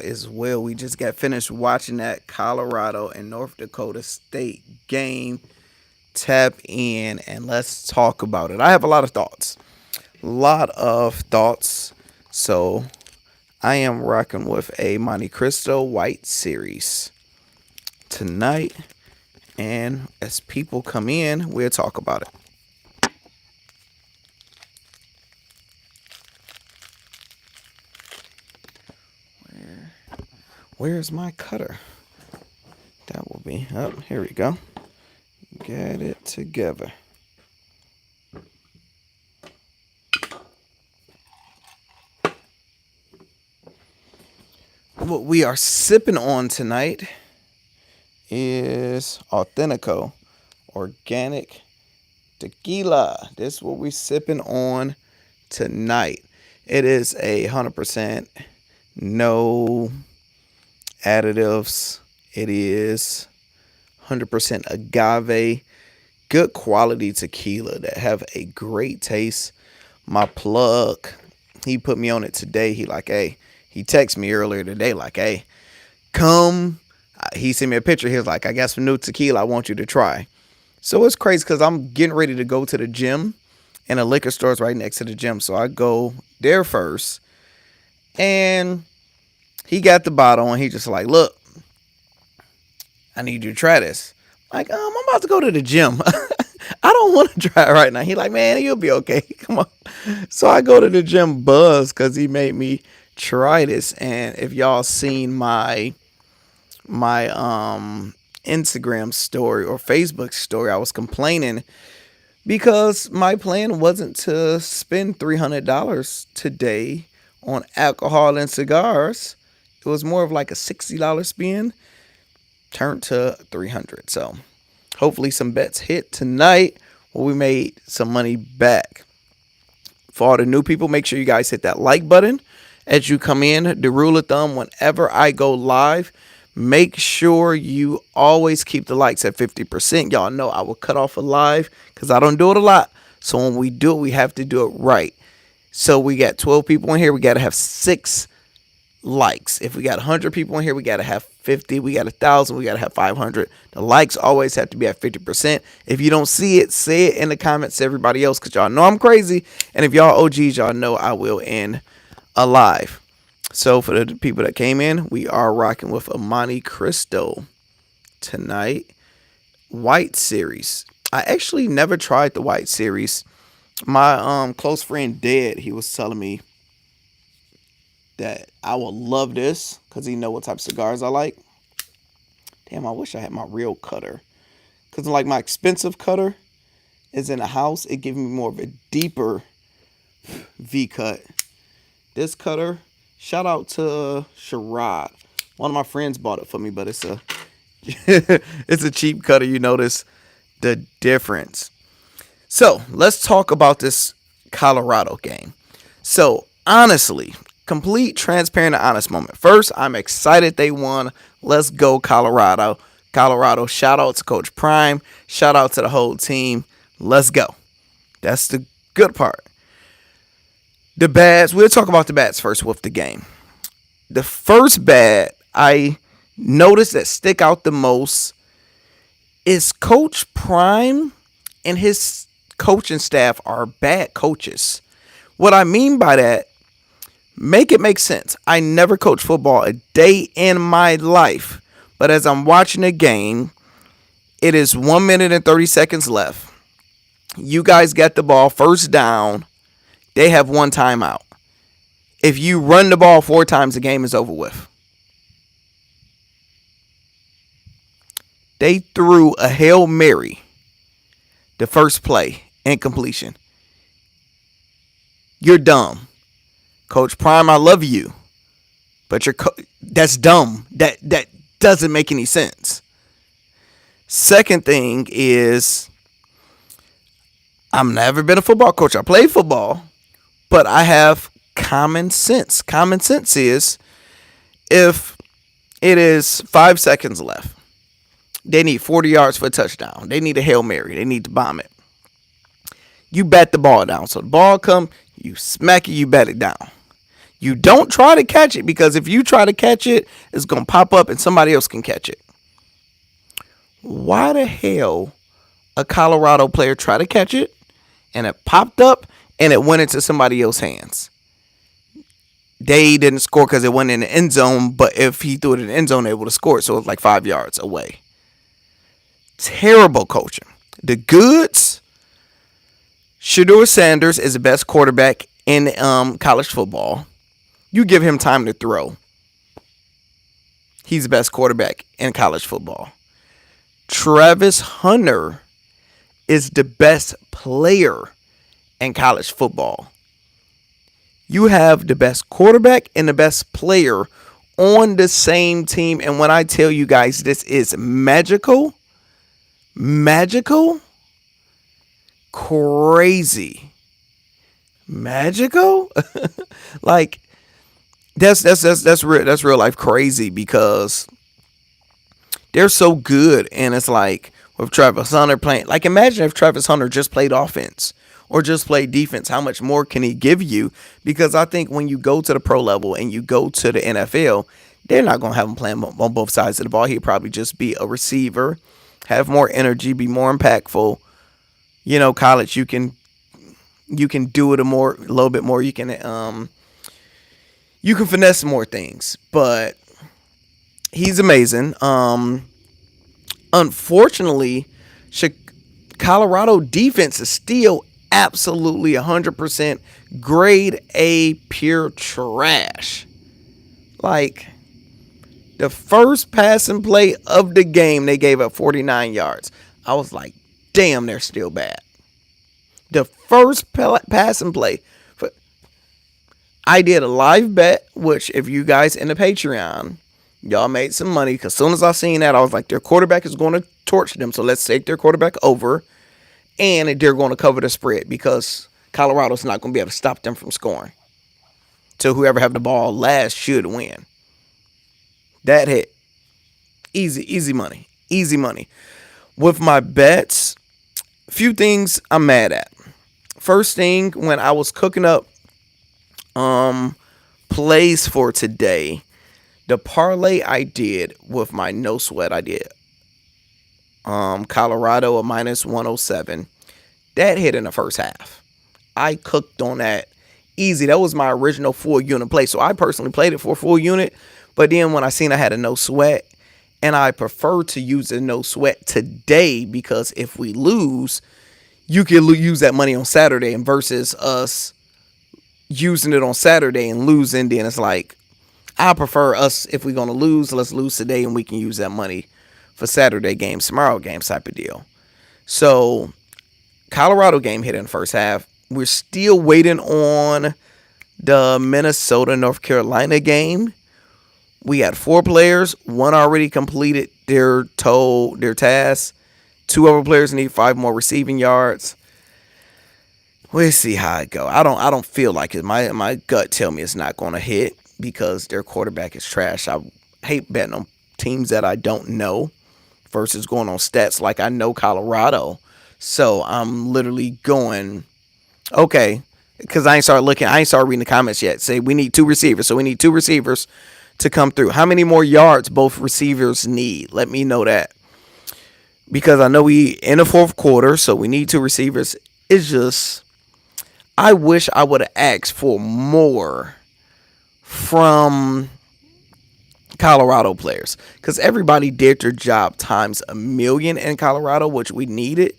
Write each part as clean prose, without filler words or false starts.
as well. We just got finished watching that Colorado and North Dakota State game. Tap in and let's talk about it. I have a lot of thoughts. So I am rocking with a Monte Cristo White Series tonight. And as people come in, we'll talk about it. Where's my cutter? That will be up. Here we go. Get it together. What we are sipping on tonight is Authentico Organic Tequila. This is what we're sipping on tonight. It is 100% no additives. It is 100% agave, good quality tequila that have a great taste. My plug, he put me on it today. He texted me earlier today like, hey, come. He sent me a picture. He was like, I got some new tequila I want you to try. So it's crazy because I'm getting ready to go to the gym and a liquor store is right next to the gym. So I go there first and he got the bottle and he just like, look, I need you to try this. Like, I'm about to go to the gym. I don't want to try it right now. He like, man, you'll be okay. Come on. So I go to the gym buzz because he made me try this. And if y'all seen my Instagram story or Facebook story, I was complaining because my plan wasn't to spend $300 today on alcohol and cigars. It was more of like a $60 spend turned to $300. So hopefully some bets hit tonight where we made some money back. For all the new people, make sure you guys hit that like button as you come in. The rule of thumb, whenever I go live, make sure you always keep the likes at 50%. Y'all know I will cut off a live because I don't do it a lot. So when we do it, we have to do it right. So we got 12 people in here. We got to have 6 likes. If we got 100 people in here, we got to have 50. We got 1,000. We got to have 500. The likes always have to be at 50%. If you don't see it, say it in the comments to everybody else because y'all know I'm crazy. And if y'all OGs, y'all know I will end a live. So for the people that came in, we are rocking with a Monte Cristo tonight. White Series. I actually never tried the White Series. My close friend Dad, he was telling me that I will love this because he know what type of cigars I like. Damn, I wish I had my real cutter. Because like my expensive cutter is in the house. It gives me more of a deeper V cut. This cutter, shout out to Sherrod. One of my friends bought it for me, but it's a it's a cheap cutter. You notice the difference. So let's talk about this Colorado game. So honestly, complete transparent and honest moment. First, I'm excited they won. Let's go Colorado. Colorado, shout out to Coach Prime. Shout out to the whole team. Let's go. That's the good part. The bads, we'll talk about the bads first with the game. The first bad I noticed that stick out the most is Coach Prime and his coaching staff are bad coaches. What I mean by that, make it make sense. I never coached football a day in my life. But as I'm watching the game, it is 1 minute and 30 seconds left. You guys get the ball first down. They have one timeout. If you run the ball 4 times, the game is over with. They threw a Hail Mary the first play, incompletion. You're dumb. Coach Prime, I love you. But that's dumb. That doesn't make any sense. Second thing is, I've never been a football coach. I played football, but I have common sense. Common sense is if it is 5 seconds left, they need 40 yards for a touchdown. They need a Hail Mary. They need to bomb it. You bat the ball down. So the ball come, you smack it, you bat it down. You don't try to catch it, because if you try to catch it, it's going to pop up and somebody else can catch it. Why the hell a Colorado player tried to catch it and it popped up and it went into somebody else's hands? They didn't score because it went in the end zone, but if he threw it in the end zone, they would have scored. So it was like 5 yards away. Terrible coaching. The goods, Shedeur Sanders is the best quarterback in college football. You give him time to throw. He's the best quarterback in college football. Travis Hunter is the best player in college football. You have the best quarterback and the best player on the same team. And when I tell you guys this is magical, crazy, magical, like that's real life crazy, because they're so good. And it's like with Travis Hunter playing, like imagine if Travis Hunter just played offense or just played defense, how much more can he give you? Because I think when you go to the pro level and you go to the NFL, they're not going to have him playing on both sides of the ball. He'd probably just be a receiver, have more energy, be more impactful. College, you can do it a little bit more. You can finesse more things, but he's amazing. Unfortunately, Colorado defense is still absolutely 100% grade A pure trash. Like, the first passing play of the game, they gave up 49 yards. I was like, damn, they're still bad. The first passing play. I did a live bet, which if you guys in the Patreon, y'all made some money, because as soon as I seen that, I was like, their quarterback is going to torch them, so let's take their quarterback over, and they're going to cover the spread, because Colorado's not going to be able to stop them from scoring. So whoever have the ball last should win. That hit. Easy money. Easy money. With my bets, a few things I'm mad at. First thing, when I was cooking up plays for today, the parlay I did with my no sweat, I did Colorado a minus 107. That hit in the first half. I cooked on that easy. That was my original full unit play. So I personally played it for a full unit. But then when I seen I had a no sweat, and I prefer to use a no sweat today, because if we lose, you can use that money on Saturday, and versus us using it on Saturday and losing, then it's like, I prefer us, if we're going to lose, let's lose today and we can use that money for Saturday games, tomorrow games type of deal. So Colorado game hit in the first half. We're still waiting on the Minnesota North Carolina game. We had 4 players. One already completed their task. 2 other players need 5 more receiving yards. We'll see how it go. I don't feel like it. My gut tell me it's not going to hit, because their quarterback is trash. I hate betting on teams that I don't know versus going on stats like I know Colorado. So I'm literally going, okay, because I ain't started reading the comments yet. Say we need 2 receivers. So we need 2 receivers to come through. How many more yards both receivers need? Let me know that. Because I know we in the fourth quarter, so we need 2 receivers. It's just, I wish I would have asked for more from Colorado players, because everybody did their job times a million in Colorado, which we needed.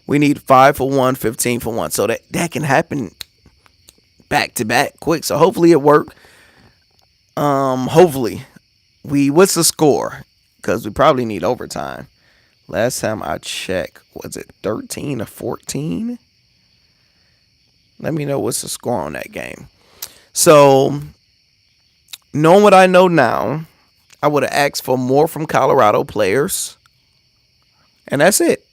We need 5 for 1, 15 for 1. So that can happen back to back quick. So hopefully it worked. Hopefully what's the score? Because we probably need overtime. Last time I checked, was it 13 or 14? Let me know what's the score on that game. So, knowing what I know now, I would have asked for more from Colorado players. And that's it.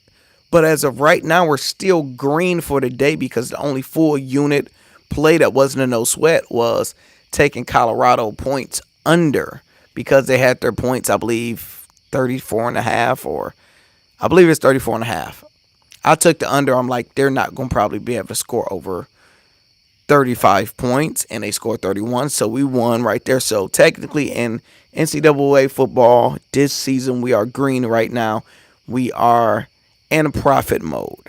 But as of right now, we're still green for the day, because the only full unit play that wasn't a no sweat was taking Colorado points under, because they had their points, I believe, 34.5, or I believe it's 34.5. I took the under. I'm like, they're not going to probably be able to score over 35 points, and they scored 31. So we won right there. So technically in NCAA football this season, we are green right now. We are in profit mode.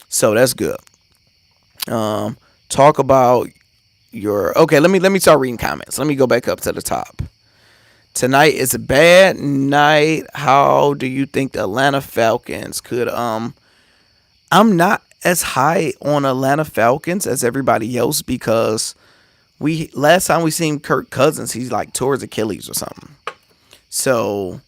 So that's good. Talk about your okay. Let me start reading comments. Let me go back up to the top. Tonight is a bad night. How do you think the Atlanta Falcons could I'm not as high on Atlanta Falcons as everybody else because we last time we seen Kirk Cousins, he's like tore his Achilles or something. So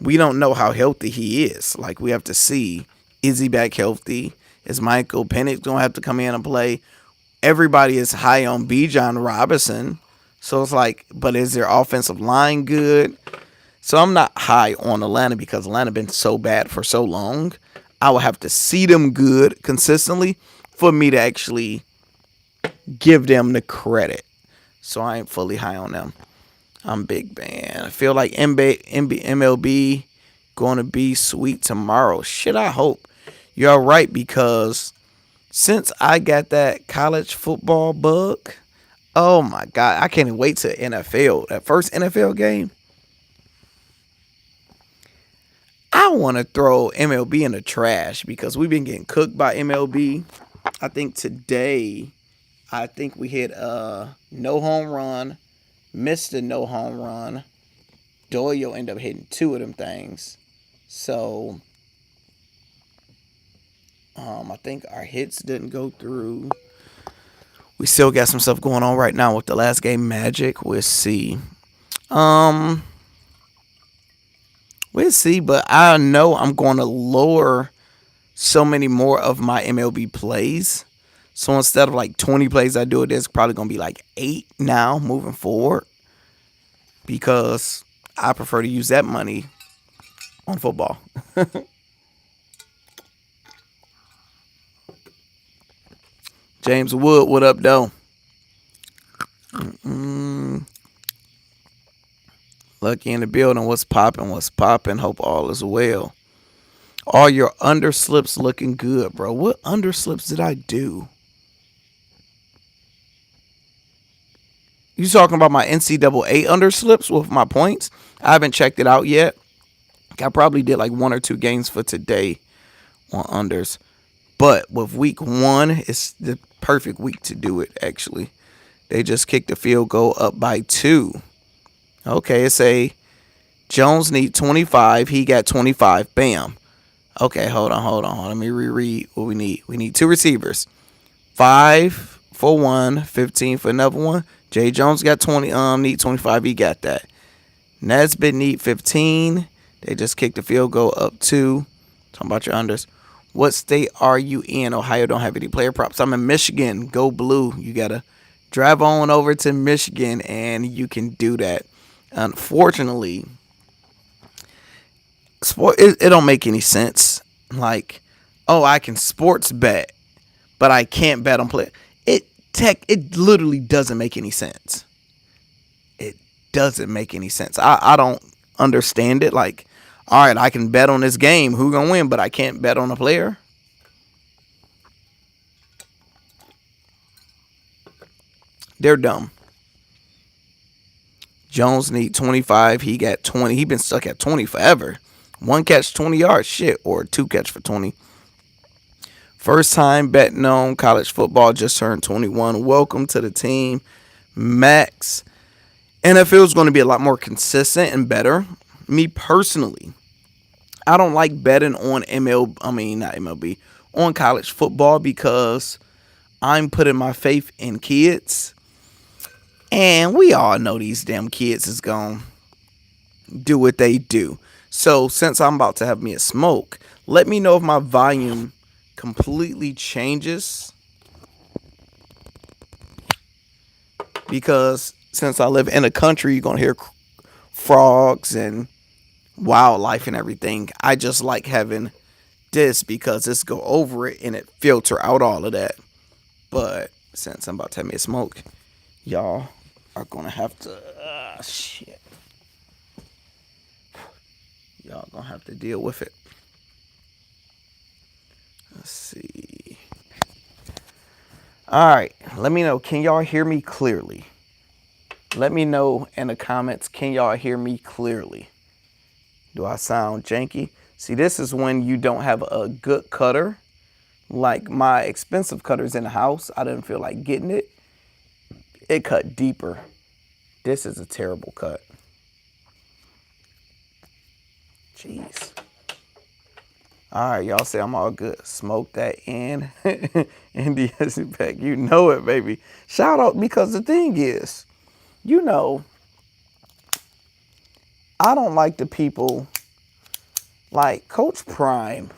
we don't know how healthy he is. Like we have to see, is he back healthy? Is Michael Penix gonna have to come in and play? Everybody is high on Bijan Robinson. So it's like, but is their offensive line good? So I'm not high on Atlanta because Atlanta been so bad for so long. I would have to see them good consistently for me to actually give them the credit. So I ain't fully high on them. I'm big man. I feel like MLB going to be sweet tomorrow. Shit, I hope. You're right because since I got that college football bug, oh my God, I can't even wait to NFL. That first NFL game. I want to throw MLB in the trash because we've been getting cooked by MLB. I think today, we hit a no home run, missed a no home run. Doyle ended up hitting 2 of them things. So, I think our hits didn't go through. We still got some stuff going on right now with the last game Magic. We'll see. We'll see, but I know I'm going to lower so many more of my MLB plays. So instead of like 20 plays I do it, there's probably going to be like 8 now moving forward because I prefer to use that money on football. James Wood, what up, though? Lucky in the building. What's popping? What's popping? Hope all is well. All your underslips looking good, bro. What underslips did I do? You talking about my NCAA underslips with my points? I haven't checked it out yet. I probably did like 1 or 2 games for today on unders. But with week 1, it's the perfect week to do it, actually. They just kicked the field goal up by 2. Okay, it's a Jones need 25. He got 25. Bam. Okay, hold on. Let me reread what we need. We need 2 receivers. 5 for 1, 15 for another one. Jay Jones got 20. Need 25. He got that. Nesbitt need 15. They just kicked the field goal up 2. Talking about your unders. What state are you in? Ohio don't have any player props. I'm in Michigan. Go blue. You gotta drive on over to Michigan and you can do that. Unfortunately, it don't make any sense. Like, oh, I can sports bet, but I can't bet on play. It literally doesn't make any sense. It doesn't make any sense. I don't understand it. Like, all right, I can bet on this game. Who gonna win? But I can't bet on a player. They're dumb. Jones need 25. He got 20. He been stuck at 20 forever. 1 catch, 20 yards. Shit. Or 2 catch for 20. First time betting on college football. Just turned 21. Welcome to the team, Max. NFL is going to be a lot more consistent and better. Me personally, I don't like betting on not MLB, on college football because I'm putting my faith in kids. And we all know these damn kids is going to do what they do. So since I'm about to have me a smoke, let me know if my volume completely changes. Because since I live in a country, you're going to hear frogs and wildlife and everything. I just like having this because it's go over it and it filter out all of that. But since I'm about to have me a smoke, y'all are gonna have to shit. Y'all gonna have to deal with it. Let's see. All right, Let me know, can y'all hear me clearly? Let me know in the comments, can y'all hear me clearly? Do I sound janky? See, this is when you don't have a good cutter. Like my expensive cutters in the house, I didn't feel like getting it. It cut deeper. This is a terrible cut. Jeez. All right, y'all say I'm all good. Smoke that in. NDS back. You know it, baby. Shout out, because the thing is, you know, I don't like the people like Coach Prime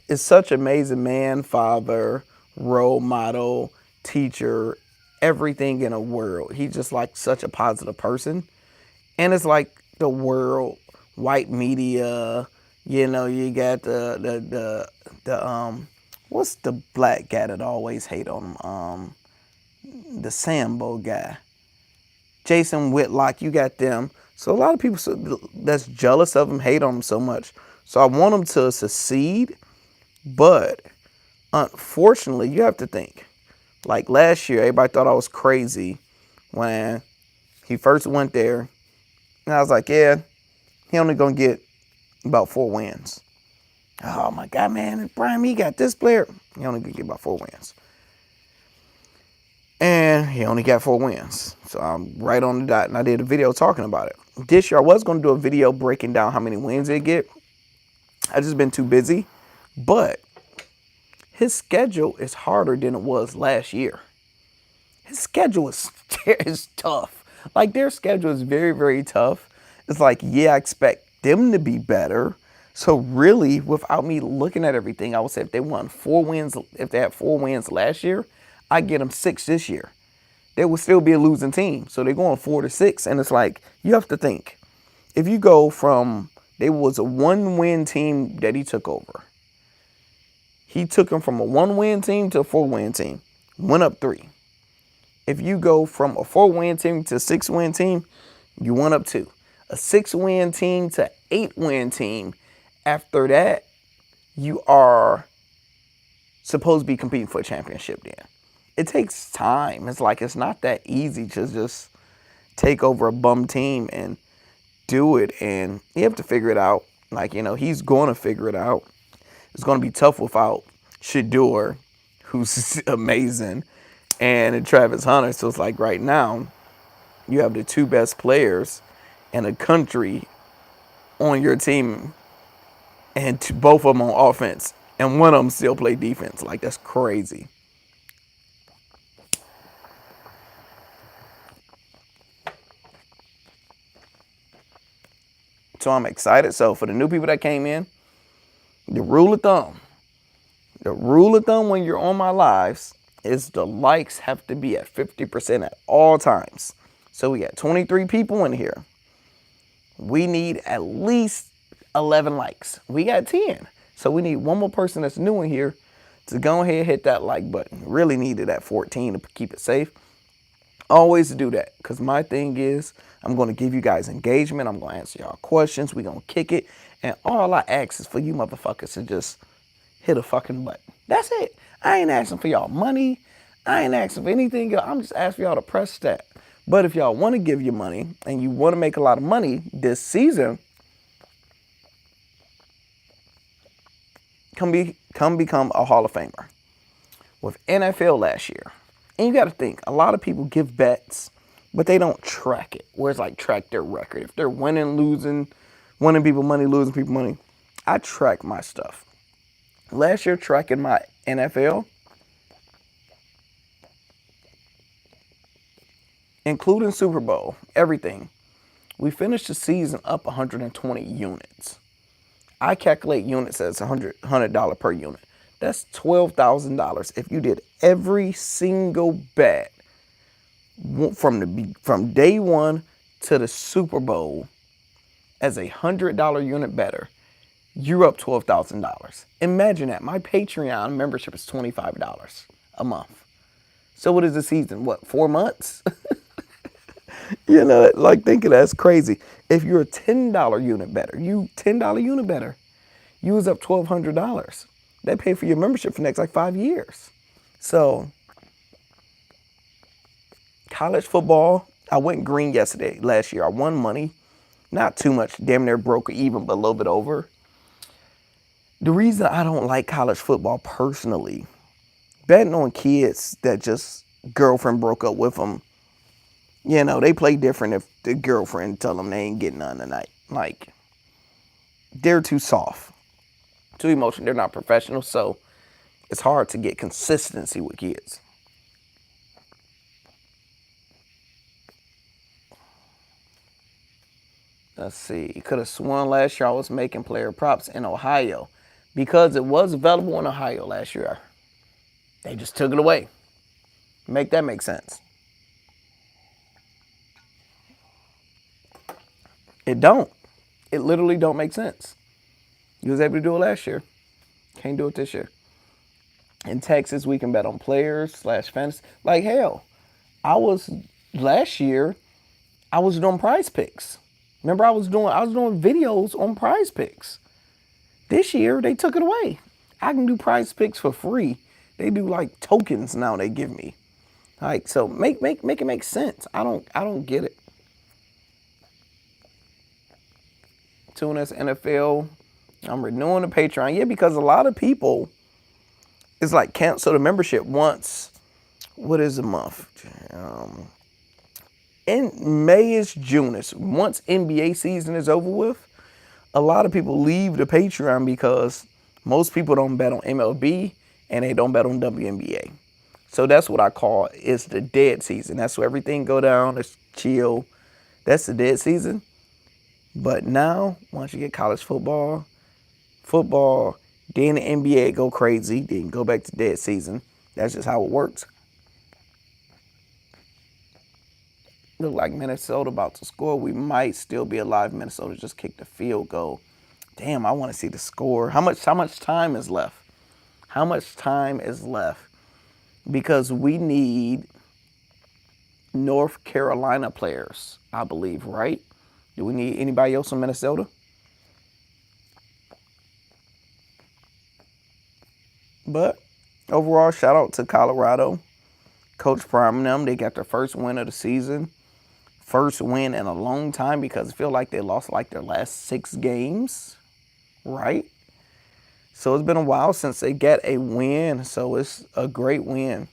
is such an amazing man, father, role model, teacher, everything in a world. He's just like such a positive person. And it's like the world, white media, you know, you got the what's the black guy that always hate on him? The Sambo guy. Jason Whitlock, you got them. So a lot of people that's jealous of him hate on him so much. So I want him to succeed, but unfortunately, you have to think. Like last year, everybody thought I was crazy when he first went there. And I was like, yeah, he only going to get about 4 wins. Oh my God, man, Brian, he got this player. He only going to get about 4 wins. And he only got 4 wins. So I'm right on the dot. And I did a video talking about it. This year, I was going to do a video breaking down how many wins they get. I just been too busy. But his schedule is harder than it was last year. His schedule is tough. Like, their schedule is very, very tough. It's like, yeah, I expect them to be better. So really, without me looking at everything, I would say if they won 4 wins, if they had 4 wins last year, I get them 6 this year. They would still be a losing team. So they're going 4-6. And it's like, you have to think. If you go from, they was a 1-win team that he took over. He took them from a 1-win team to a 4-win team. Went up 3. If you go from a 4-win team to a 6-win team, you went up 2. A 6-win team to 8-win team. After that, you are supposed to be competing for a championship then. It takes time. It's like, it's not that easy to just take over a bum team and do it. And you have to figure it out. Like, you know, he's going to figure it out. It's going to be tough without Shador, who's amazing, and Travis Hunter. So it's like right now, you have the 2 best players in the country on your team, and both of them on offense, and one of them still play defense. Like, that's crazy. So I'm excited. So for the new people that came in, the rule of thumb when you're on my lives is the likes have to be at 50% at all times. So we got 23 people in here. We need at least 11 likes. We got 10. So we need one more person that's new in here to go ahead and hit that like button. Really needed at 14 to keep it safe. Always do that, because my thing is I'm going to give you guys engagement. I'm going to answer y'all questions. We're going to kick it. And all I ask is for you motherfuckers to just hit a fucking button. That's it. I ain't asking for y'all money. I ain't asking for anything else. I'm just asking y'all to press that. But if y'all want to give your money and you want to make a lot of money this season, come become a Hall of Famer. With NFL last year, and you got to think, a lot of people give bets, but they don't track it. Where it's like track their record. If they're winning, losing, winning people money, losing people money. I track my stuff. Last year, tracking my NFL, including Super Bowl, everything, we finished the season up 120 units. I calculate units as $100 per unit. That's $12,000 if you did every single bet from day one to the Super Bowl as a $100 unit better. You're up $12,000. Imagine that. My Patreon membership is $25 a month. So what is the season? What, 4 months? You know, like, thinking that's crazy. If you're a $10 unit better, you was up $1,200. They pay for your membership for the next like 5 years. So College football, I went green last year. I won money. Not too much, damn near broke even, but a little bit over. The reason I don't like college football personally, betting on kids that just girlfriend broke up with them, they play different if the girlfriend tell them they ain't getting none tonight. Like, they're too soft, too emotional. They're not professional, so it's hard to get consistency with kids. Let's see. Could have sworn last year I was making player props in Ohio because it was available in Ohio last year. They just took it away. Make that make sense. It don't. It literally don't make sense. You was able to do it last year. Can't do it this year. In Texas, we can bet on players / fantasy. Like, hell, last year, I was doing PrizePicks. Remember, I was doing videos on PrizePicks. This year, they took it away. I can do PrizePicks for free. They do like tokens now they give me. Like, so make it make sense. I don't get it. Tunis NFL. I'm renewing the Patreon. Yeah, because a lot of people, it's like cancel the membership once. What is the month? In May is June. Once NBA season is over with, a lot of people leave the Patreon because most people don't bet on MLB and they don't bet on WNBA. So that's what I call is the dead season. That's where everything go down. It's chill. That's the dead season. But now, once you get college football, then the NBA go crazy, then go back to dead season. That's just how it works. Look like Minnesota about to score. We might still be alive. Minnesota just kicked a field goal. Damn, I want to see the score. How much time is left? How much time is left? Because we need North Carolina players, I believe, right? Do we need anybody else in Minnesota? But overall, shout out to Colorado. Coach Prime and them, they got their first win of the season. First win in a long time because I feel like they lost like their last 6 games, right? So it's been a while since they got a win, so it's a great win.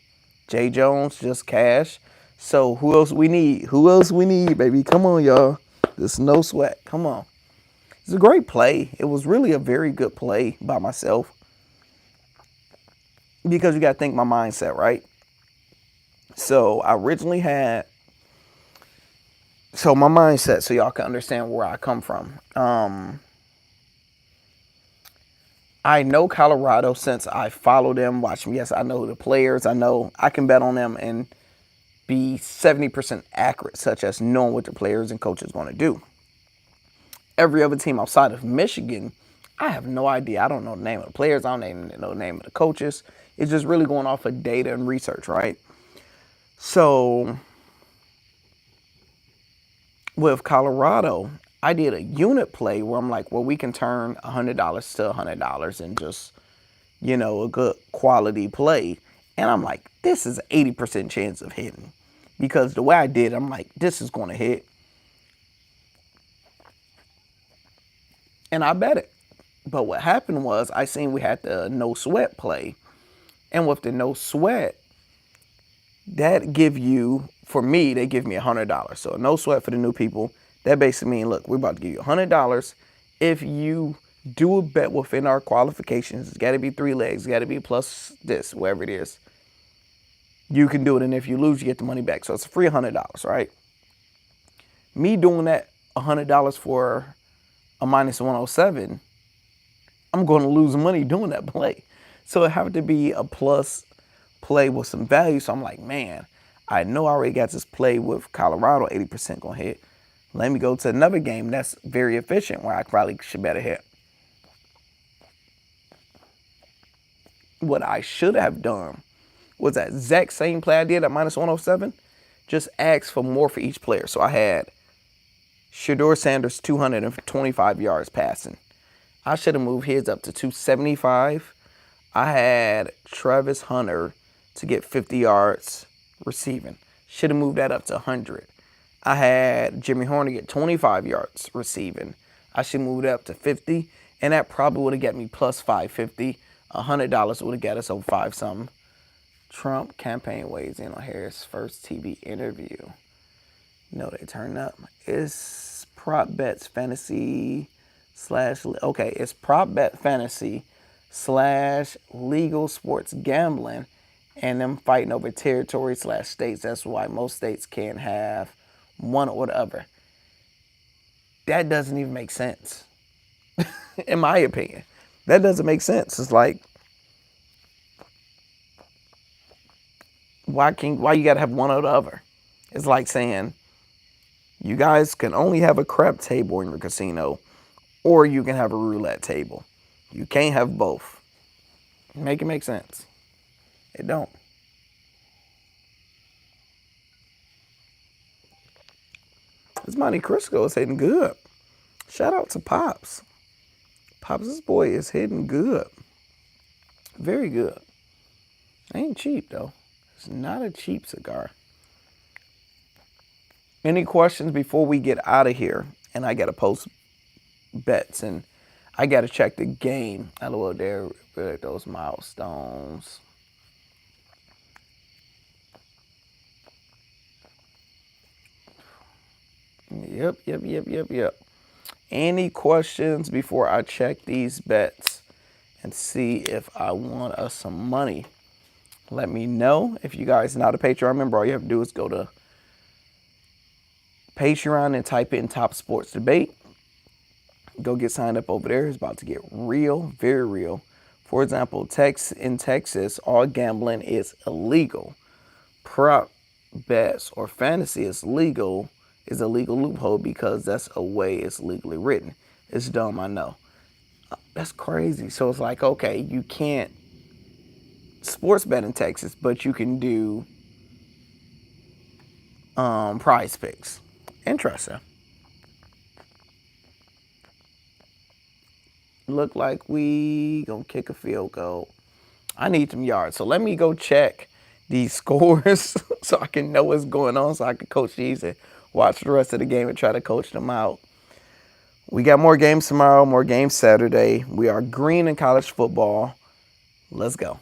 Jay Jones just cashed. So who else we need? Who else we need, baby? Come on, y'all. There's no sweat. Come on. It's a great play. It was really a very good play by myself. Because you got to think my mindset, right? So I originally had... So my mindset, so y'all can understand where I come from. I know Colorado since I follow them, watch them. Yes, I know the players. I know I can bet on them and be 70% accurate, such as knowing what the players and coaches want to do. Every other team outside of Michigan, I have no idea. I don't know the name of the players. I don't know the name of the coaches. It's just really going off of data and research, right? So with Colorado, I did a unit play where I'm like, well, we can turn $100 to $100 and just, a good quality play. And I'm like, this is an 80% chance of hitting. Because the way I did, I'm like, this is going to hit. And I bet it. But what happened was I seen we had the no sweat play. And with the no sweat, that give you, for me, they give me $100. So no sweat for the new people. That basically means, look, we're about to give you $100. If you do a bet within our qualifications, it's got to be 3 legs, it's got to be plus this, whatever it is. You can do it, and if you lose, you get the money back. So it's a free $100, right? Me doing that $100 for a minus 107, I'm going to lose money doing that play. So it had to be a plus play with some value. So I'm like, man, I know I already got this play with Colorado, 80% going to hit. Let me go to another game that's very efficient where I probably should bet a hit. What I should have done was that exact same play I did at minus 107, just ask for more for each player. So I had Shedeur Sanders, 225 yards passing. I should have moved his up to 275. I had Travis Hunter to get 50 yards receiving. Should have moved that up to 100. I had Jimmy Horner get 25 yards receiving. I should move it up to 50, and that probably would have got me plus 550. $100 would have got us over 5 something. Trump campaign weighs in on Harris' first TV interview. No, they turned up. It's prop bets fantasy slash, okay, it's prop bet fantasy slash legal sports gambling and them fighting over territory slash states. That's why most states can't have one or the other. That doesn't even make sense. In my opinion. That doesn't make sense. It's like, why you gotta have one or the other? It's like saying, you guys can only have a crap table in your casino, or you can have a roulette table. You can't have both. Make it make sense. It don't. This Monte Cristo is hitting good. Shout out to Pops. Pops, this boy is hitting good. Very good. Ain't cheap though. It's not a cheap cigar. Any questions before we get out of here? And I got to post bets and I got to check the game. LOL, there, those milestones. Yep. Any questions before I check these bets and see if I want us some money? Let me know. If you guys are not a Patreon member, all you have to do is go to Patreon and type in Top Sports Debate. Go get signed up over there. It's about to get real, very real. For example, in Texas, all gambling is illegal. Prop bets or fantasy is a legal loophole because that's a way it's legally written. It's dumb, I know. That's crazy. So it's like, okay, you can't sports bet in Texas, but you can do PrizePicks. Interesting. Look like we gonna kick a field goal. I need some yards. So let me go check these scores so I can know what's going on so I can coach these and watch the rest of the game and try to coach them out. We got more games tomorrow, more games Saturday. We are green in college football. Let's go.